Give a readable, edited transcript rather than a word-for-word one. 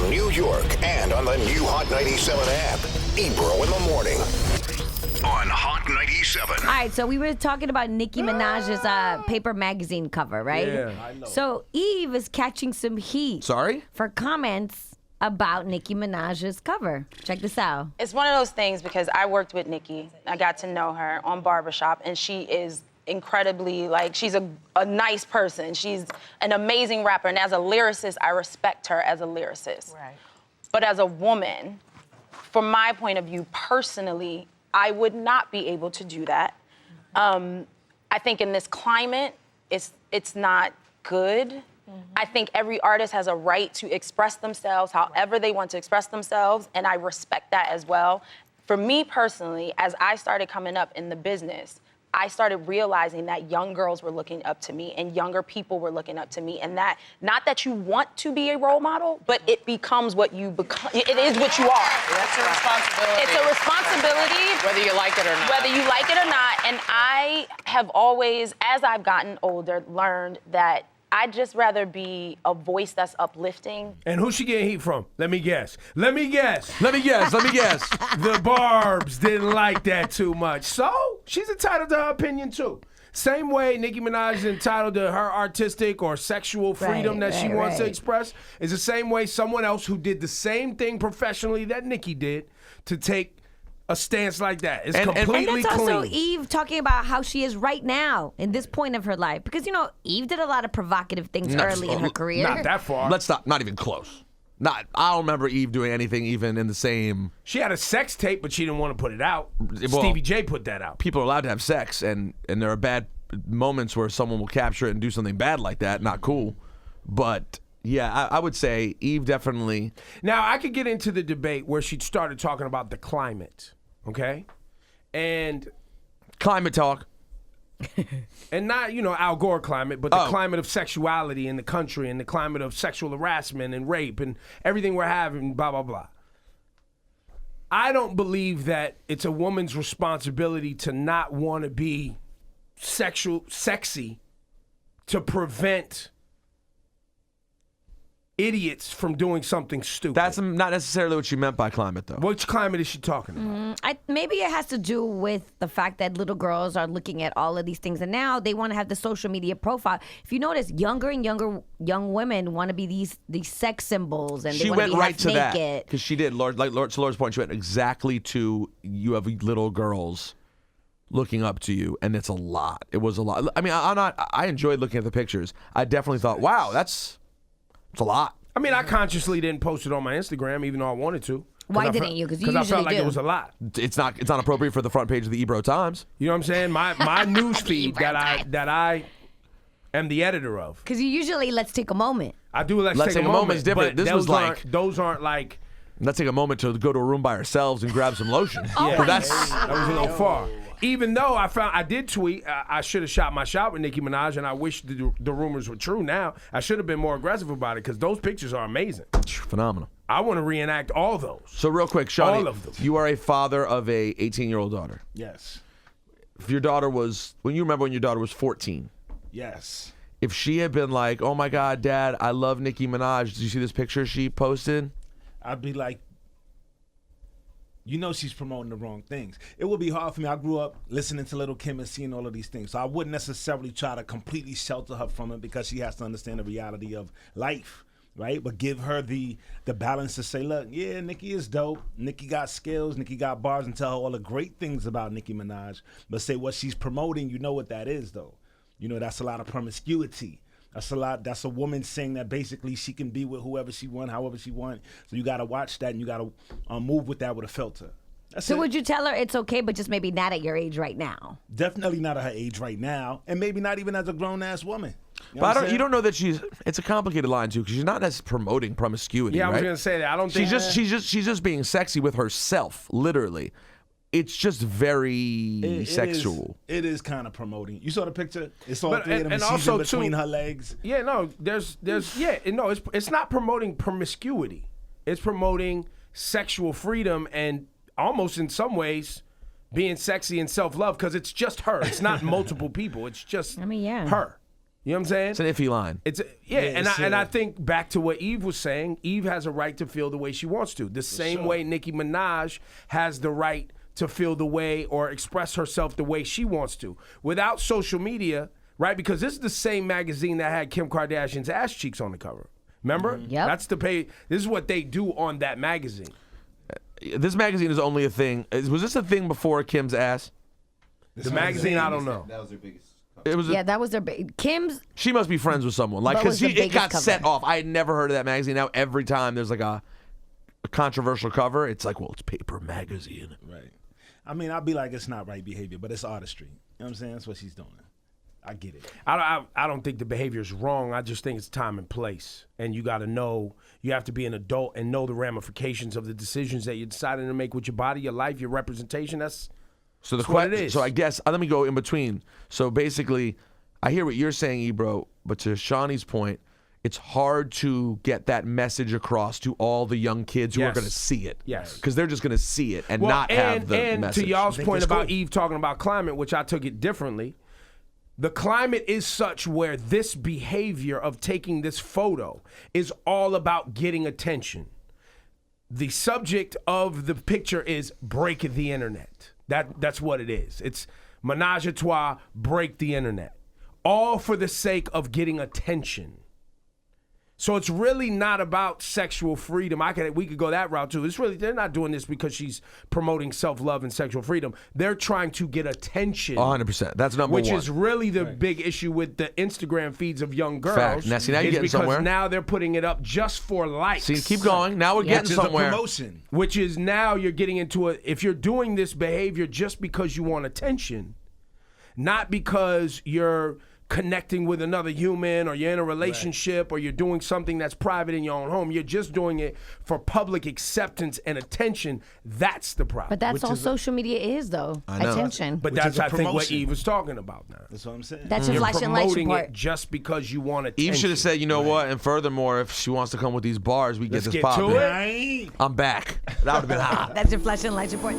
New York, and on the new Hot 97 app. Ebro in the morning on Hot 97. All right, so we were talking about Nicki Minaj's Paper magazine cover, right? Yeah, I know. So Eve is catching some heat. Sorry? For comments about Nicki Minaj's cover. Check this out. It's one of those things because I worked with Nicki. I got to know her on Barbershop, and she is incredibly, she's a nice person. She's an amazing rapper, and as a lyricist, I respect her as a lyricist. Right. But as a woman, from my point of view, personally, I would not be able to do that. I think in this climate, it's not good. I think every artist has a right to express themselves however they want to express themselves, and I respect that as well. For me personally, as I started coming up in the business, I started realizing that young girls were looking up to me and younger people were looking up to me, and that, not that you want to be a role model, but it becomes what you become. It is what you are. That's a responsibility. It's a responsibility. Whether you like it or not. Whether you like it or not. And I have always, as I've gotten older, learned that I'd just rather be a voice that's uplifting. And who's she getting heat from? Let me guess. Let me guess. Let me guess. The Barbs didn't like that too much. So she's entitled to her opinion too. Same way Nicki Minaj is entitled to her artistic or sexual freedom that she wants to express is the same way someone else who did the same thing professionally that Nicki did to take a stance like that. It's completely and that's clean. also Eve talking about how she is right now in this point of her life. Because, Eve did a lot of provocative things early in her career. Not that far. Let's stop. Not even close. I don't remember Eve doing anything even in the same. She had a sex tape, but she didn't want to put it out. Well, Stevie J put that out. People are allowed to have sex, and there are bad moments where someone will capture it and do something bad like that. Not cool. But yeah, I would say Eve definitely. Now, I could get into the debate where she started talking about the climate. Okay, and climate talk, and not Al Gore climate, but the climate of sexuality in the country and the climate of sexual harassment and rape and everything we're having, blah blah blah. I don't believe that it's a woman's responsibility to not want to be sexy to prevent idiots from doing something stupid. That's not necessarily what she meant by climate, though. Which climate is she talking about? Maybe it has to do with the fact that little girls are looking at all of these things, and now they want to have the social media profile. If you notice, younger and younger young women want to be these sex symbols, and they want to be right to half that naked. because she did. To Laura's point, she went exactly to you have little girls looking up to you, and it's a lot. It was a lot. I mean, I enjoyed looking at the pictures. I definitely thought, wow, it's a lot. I mean, I consciously didn't post it on my Instagram, even though I wanted to. Why didn't you? Because you I usually felt like do. it was a lot. It's not appropriate for the front page of the Ebro Times. You know what I'm saying? My news feed that I am the editor of. Because you usually let's take a moment. I do let's take a moment. Is different. But This was like those aren't like. Let's take a moment to go to a room by ourselves and grab some lotion. Yeah, that was a little far. Even though I did tweet, I should have shot my shot with Nicki Minaj, and I wish the rumors were true now. I should have been more aggressive about it because those pictures are amazing. Phenomenal. I want to reenact all those. So real quick, Shawnee, all of them. You are a father of a 18-year-old daughter. Yes. If your daughter was, when your daughter was 14. Yes. If she had been like, oh my God, Dad, I love Nicki Minaj. Did you see this picture she posted? I'd be like, she's promoting the wrong things. It would be hard for me. I grew up listening to Little Kim and seeing all of these things. So I wouldn't necessarily try to completely shelter her from it because she has to understand the reality of life, right? But give her the balance to say, look, yeah, Nicki is dope. Nicki got skills. Nicki got bars, and tell her all the great things about Nicki Minaj. But say what she's promoting, you know what that is, though. That's a lot of promiscuity. That's a lot. That's a woman saying that basically she can be with whoever she want, however she want. So you got to watch that, and you got to move with that with a filter. So would you tell her it's okay, but just maybe not at your age right now? Definitely not at her age right now, and maybe not even as a grown-ass woman. But you don't know that it's a complicated line, too, because she's not as promoting promiscuity, Yeah, I was right? going to say that. I don't think... She's just being sexy with herself, literally. It's just very sexual. It is kind of promoting. You saw the picture? It's all three of them. And She's also in between too, her legs. Yeah, no, it's not promoting promiscuity. It's promoting sexual freedom and almost in some ways being sexy and self-love because it's just her. It's not multiple people. It's just her. You know what I'm saying? It's an iffy line. And I think back to what Eve was saying. Eve has a right to feel the way she wants to. The same way Nicki Minaj has the right to feel the way or express herself the way she wants to. Without social media, right? Because this is the same magazine that had Kim Kardashian's ass cheeks on the cover. Remember? Yep. That's the pay. This is what they do on that magazine. This magazine is only a thing. Was this a thing before Kim's ass? The magazine, I don't know. That was their biggest. It was. That was their Kim's. She must be friends with someone, like, But because was the it got biggest set cover. off. I had never heard of that magazine. Now every time there's like a controversial cover, it's like, well, it's Paper Magazine. Right. I mean, I'd be like, it's not right behavior, but it's artistry. You know what I'm saying? That's what she's doing. I get it. I don't think the behavior is wrong. I just think it's time and place. And you got to know, you have to be an adult and know the ramifications of the decisions that you're deciding to make with your body, your life, your representation. That's what it is. So I guess, let me go in between. So basically, I hear what you're saying, Ebro, but to Shawnee's point, it's hard to get that message across to all the young kids who are Yes. going to see it. Yes. Because they're just going to see it and not have the message. To y'all's point it's about cool. Eve talking about climate, which I took it differently, the climate is such where this behavior of taking this photo is all about getting attention. The subject of the picture is break the internet. That's what it is. It's menage a trois, break the internet. All for the sake of getting attention. So it's really not about sexual freedom. We could go that route too. It's really, they're not doing this because she's promoting self-love and sexual freedom. They're trying to get attention. 100%. That's number which one. is really the big issue with the Instagram feeds of young girls. Fact. Now, see, now you're is getting because somewhere. now they're putting it up just for likes. See, keep going. Now we're getting Which is somewhere. a promotion. Which is now you're getting into if you're doing this behavior just because you want attention, not because you're connecting with another human or you're in a relationship or you're doing something that's private in your own home, you're just doing it for public acceptance and attention. That's the problem. But that's all social media is, though. I know. Attention. But Which that's, is a I think, what promotion. Eve was talking about now. That's what I'm saying. That's your You're flashing lights promoting report. it just because you want attention. Eve should have said, you know what? And furthermore, if she wants to come with these bars, we Let's get this get popping. to it. Right? I'm back. That would have been hot. That's your flashing lights report.